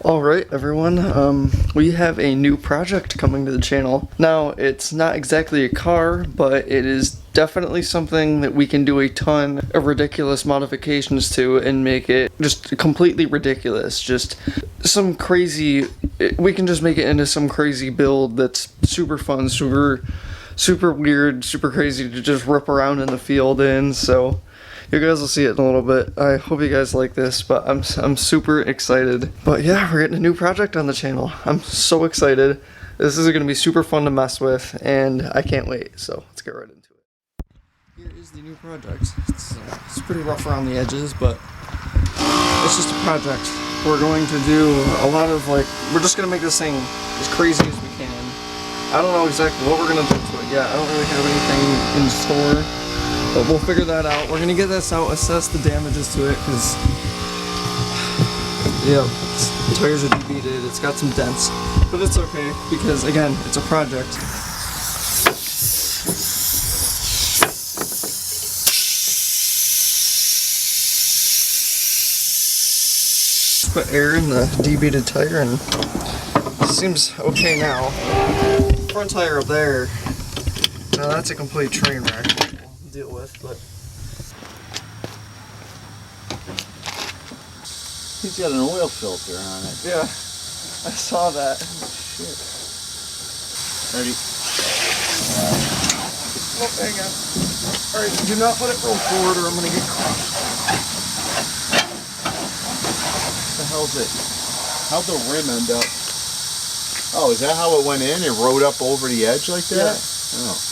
Alright everyone, we have a new project coming to the channel. Now, it's not exactly a car, but it is definitely something that we can do a ton of ridiculous modifications to and make it just completely ridiculous. Just some crazy, we can just make it into some crazy build that's super fun, super weird, super crazy to just rip around in the field in, so you guys will see it in a little bit. I hope you guys like this, but I'm super excited. But yeah, we're getting a new project on the channel. I'm so excited. This is going to be super fun to mess with, and I can't wait. So let's get right into it. Here is the new project. It's pretty rough around the edges, but it's just a project. We're going to do a lot of we're just going to make this thing as crazy as we can. I don't know exactly what we're going to do to it yet. I don't really have anything in store. But we'll figure that out. We're gonna get this out, assess the damages to it, because yeah, the tires are debeated, it's got some dents. But it's okay, because again, it's a project. Just put air in the debeated tire and it seems okay now. Front tire up there, now that's a complete train wreck. Deal with, but he's got an oil filter on it. Yeah, I saw that. Shit. Ready? Oh, hang on. Alright, do not let it roll forward or I'm gonna get caught. What the hell's it? How'd the rim end up? Oh, is that how it went in? It rode up over the edge like that? Yeah. Oh.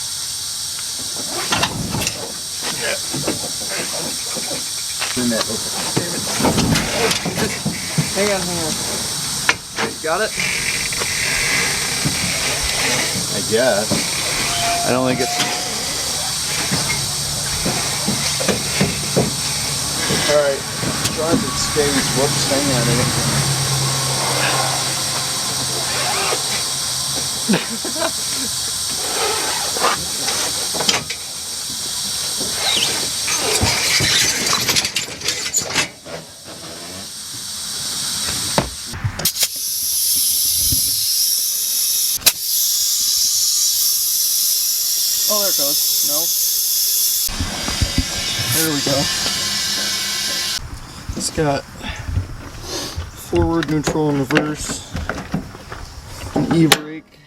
Hang on. Okay, got it? I guess. I don't think it's... Alright, drive it stays. Whoops, hang on a Oh, there it goes. No. There we go. It's got forward, neutral, and reverse. An e-brake,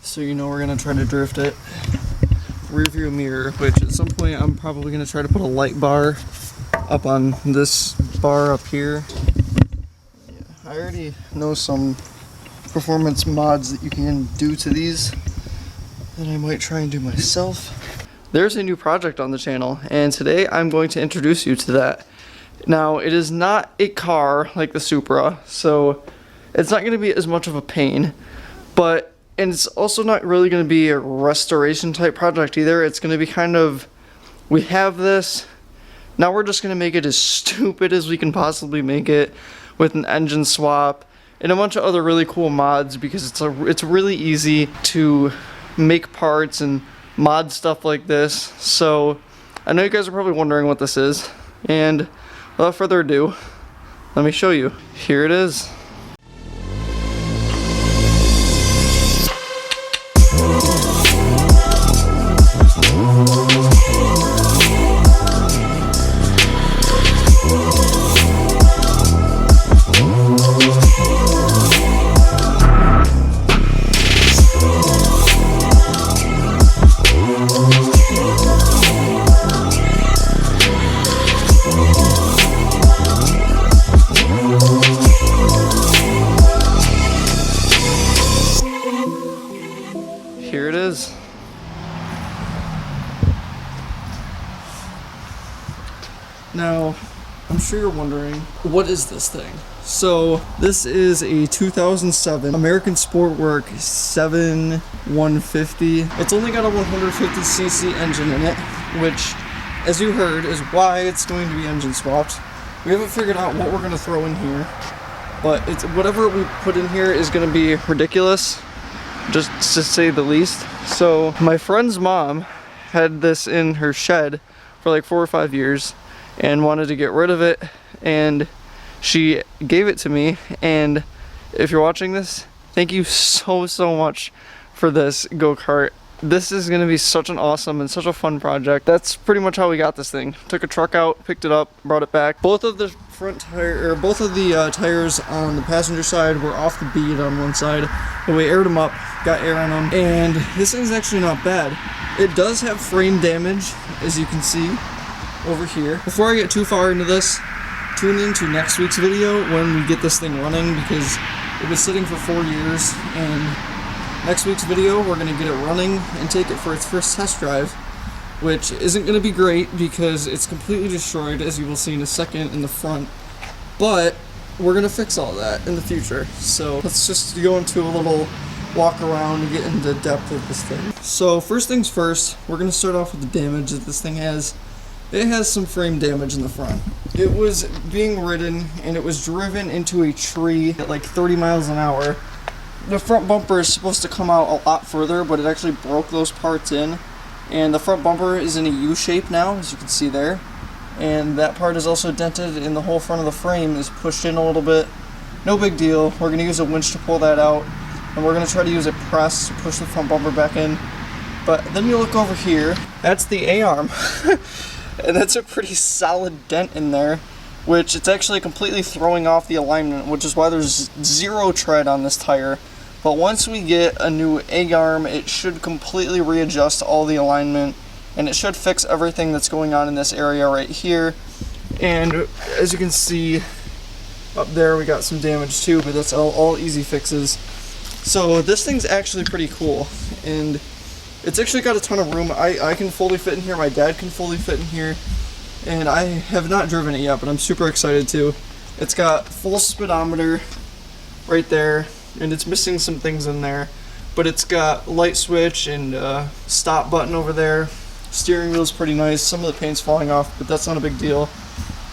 so you know we're going to try to drift it. Rear view mirror, which at some point I'm probably going to try to put a light bar up on this bar up here. Yeah, I already know some performance mods that you can do to these that I might try and do myself. There's a new project on the channel, and today I'm going to introduce you to that. Now, it is not a car like the Supra, so it's not going to be as much of a pain, and it's also not really going to be a restoration type project either. It's going to be kind of, we have this, now we're just going to make it as stupid as we can possibly make it with an engine swap and a bunch of other really cool mods, because it's really easy to make parts and mod stuff like this. So I know you guys are probably wondering what this is, and without further ado, let me show you. Here it is. Here it is. Now, I'm sure you're wondering, what is this thing? So, this is a 2007 American Sportwork 7150. It's only got a 150cc engine in it, which, as you heard, is why it's going to be engine swapped. We haven't figured out what we're going to throw in here, but whatever we put in here is going to be ridiculous, just to say the least. So my friend's mom had this in her shed for like 4 or 5 years and wanted to get rid of it, and She gave it to me, and if you're watching this, thank you so much for this go-kart. This is gonna be such an awesome and such a fun project. That's pretty much how we got this thing. Took a truck out, picked it up, brought it back. Both of the tires on the passenger side were off the bead on one side, but we aired them up, got air on them, and this thing's actually not bad. It does have frame damage, as you can see over here. Before I get too far into this, tune into next week's video when we get this thing running, because it was sitting for 4 years, and next week's video we're going to get it running and take it for its first test drive, which isn't going to be great because it's completely destroyed, as you will see in a second, in the front, but we're going to fix all that in the future. So let's just go into a little walk around and get into depth of this thing. So first things first, we're going to start off with the damage that this thing has. It has some frame damage in the front. It was being ridden and it was driven into a tree at like 30 miles an hour. The front bumper is supposed to come out a lot further, but it actually broke those parts in. And the front bumper is in a U shape now, as you can see there. And that part is also dented, and the whole front of the frame is pushed in a little bit. No big deal. We're going to use a winch to pull that out. And we're going to try to use a press to push the front bumper back in. But then you look over here, that's the A-arm. And that's a pretty solid dent in there, which it's actually completely throwing off the alignment, which is why there's zero tread on this tire. But once we get a new A-arm, it should completely readjust all the alignment, and it should fix everything that's going on in this area right here. And as you can see up there, we got some damage too, but that's all easy fixes. So this thing's actually pretty cool, and it's actually got a ton of room. I can fully fit in here, my dad can fully fit in here, and I have not driven it yet, but I'm super excited to. It's got full speedometer right there, and it's missing some things in there, but it's got light switch and stop button over there. Steering wheel's pretty nice. Some of the paint's falling off, but that's not a big deal.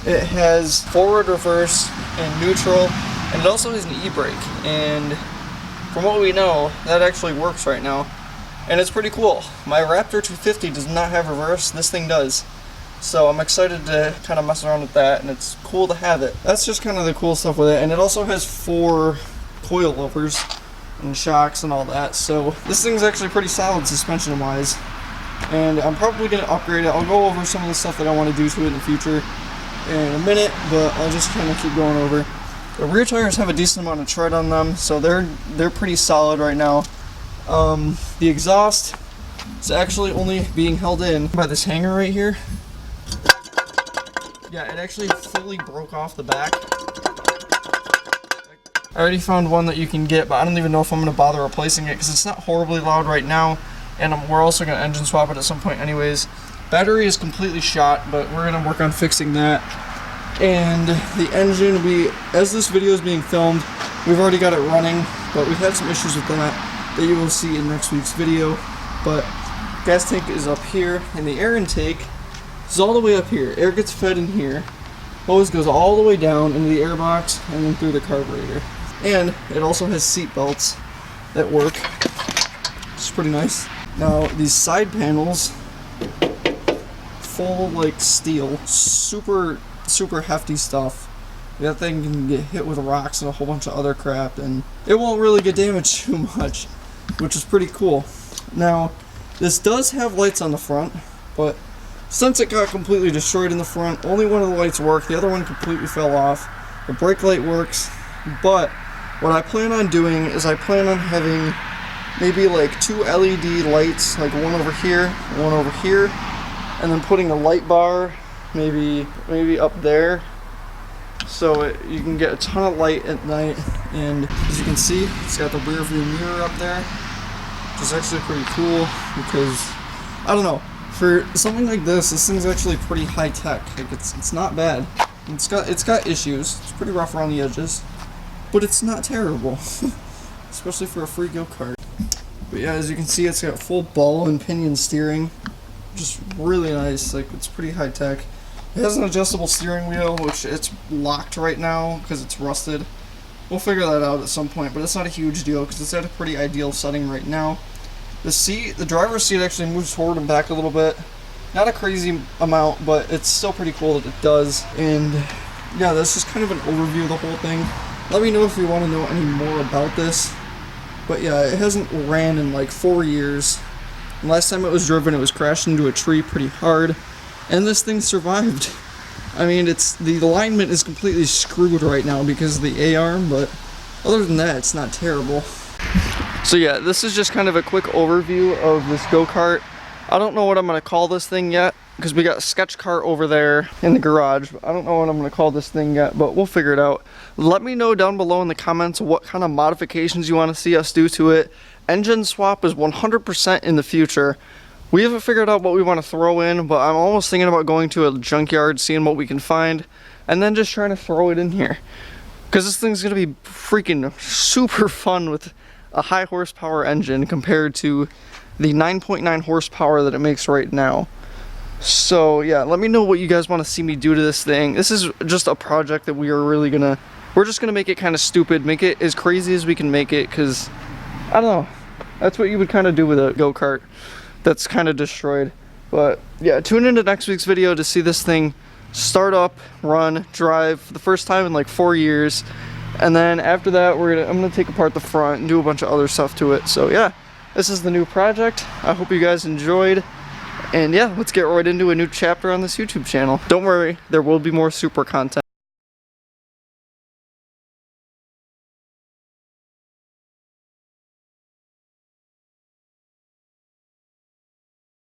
It has forward, reverse, and neutral, and it also has an e-brake, and from what we know, that actually works right now. And it's pretty cool. My Raptor 250 does not have reverse, this thing does. So I'm excited to kind of mess around with that, and it's cool to have it. That's just kind of the cool stuff with it, and it also has 4 coilovers and shocks and all that. So this thing's actually pretty solid suspension wise, and I'm probably going to upgrade it. I'll go over some of the stuff that I want to do to it in the future in a minute, but I'll just kind of keep going over. The rear tires have a decent amount of tread on them, so they're pretty solid right now. The exhaust is actually only being held in by this hanger right here. Yeah, it actually fully broke off the back. I already found one that you can get, but I don't even know if I'm going to bother replacing it because it's not horribly loud right now, and we're also going to engine swap it at some point anyways. Battery is completely shot, but we're going to work on fixing that. And the engine, as this video is being filmed, we've already got it running, but we've had some issues with that you will see in next week's video. But gas tank is up here, and the air intake is all the way up here. Air gets fed in here, hose goes all the way down into the air box and then through the carburetor. And it also has seat belts that work. It's pretty nice. Now these side panels, full like steel, super hefty stuff. That thing can get hit with rocks and a whole bunch of other crap, and it won't really get damaged too much, which is pretty cool. Now, this does have lights on the front, but since it got completely destroyed in the front, only one of the lights worked, the other one completely fell off. The brake light works, but what I plan on doing is I plan on having maybe like 2 LED lights, like one over here, one over here, and then putting a light bar maybe up there, so you can get a ton of light at night. And as you can see, it's got the rear view mirror up there, which is actually pretty cool because, I don't know, for something like this thing's actually pretty high tech. Like it's not bad. It's got issues. It's pretty rough around the edges, but it's not terrible, especially for a free go-kart. But yeah, as you can see, it's got full ball and pinion steering, just really nice. Like, it's pretty high tech. It has an adjustable steering wheel, which it's locked right now because it's rusted. We'll figure that out at some point, but it's not a huge deal because it's at a pretty ideal setting right now. The driver's seat actually moves forward and back a little bit. Not a crazy amount, but it's still pretty cool that it does. And yeah, this is kind of an overview of the whole thing. Let me know if you want to know any more about this. But yeah, it hasn't ran in like 4 years. Last time it was driven, it was crashed into a tree pretty hard, and this thing survived. I mean, the alignment is completely screwed right now because of the A-arm, but other than that, it's not terrible. So yeah, this is just kind of a quick overview of this go-kart. I don't know what I'm going to call this thing yet, because we got a sketch kart over there in the garage. I don't know what I'm going to call this thing yet, but we'll figure it out. Let me know down below in the comments what kind of modifications you want to see us do to it. Engine swap is 100% in the future. We haven't figured out what we want to throw in, but I'm almost thinking about going to a junkyard, seeing what we can find, and then just trying to throw it in here. Because this thing's going to be freaking super fun with a high horsepower engine compared to the 9.9 horsepower that it makes right now. So yeah, let me know what you guys want to see me do to this thing. This is just a project that we're just gonna make it kind of stupid, make it as crazy as we can make it, because I don't know, that's what you would kind of do with a go-kart that's kind of destroyed. But yeah, tune into next week's video to see this thing start up, run, drive for the first time in like 4 years, and then after that I'm gonna take apart the front and do a bunch of other stuff to it. So yeah, this is the new project. I hope you guys enjoyed. And yeah, let's get right into a new chapter on this YouTube channel. Don't worry, there will be more super content.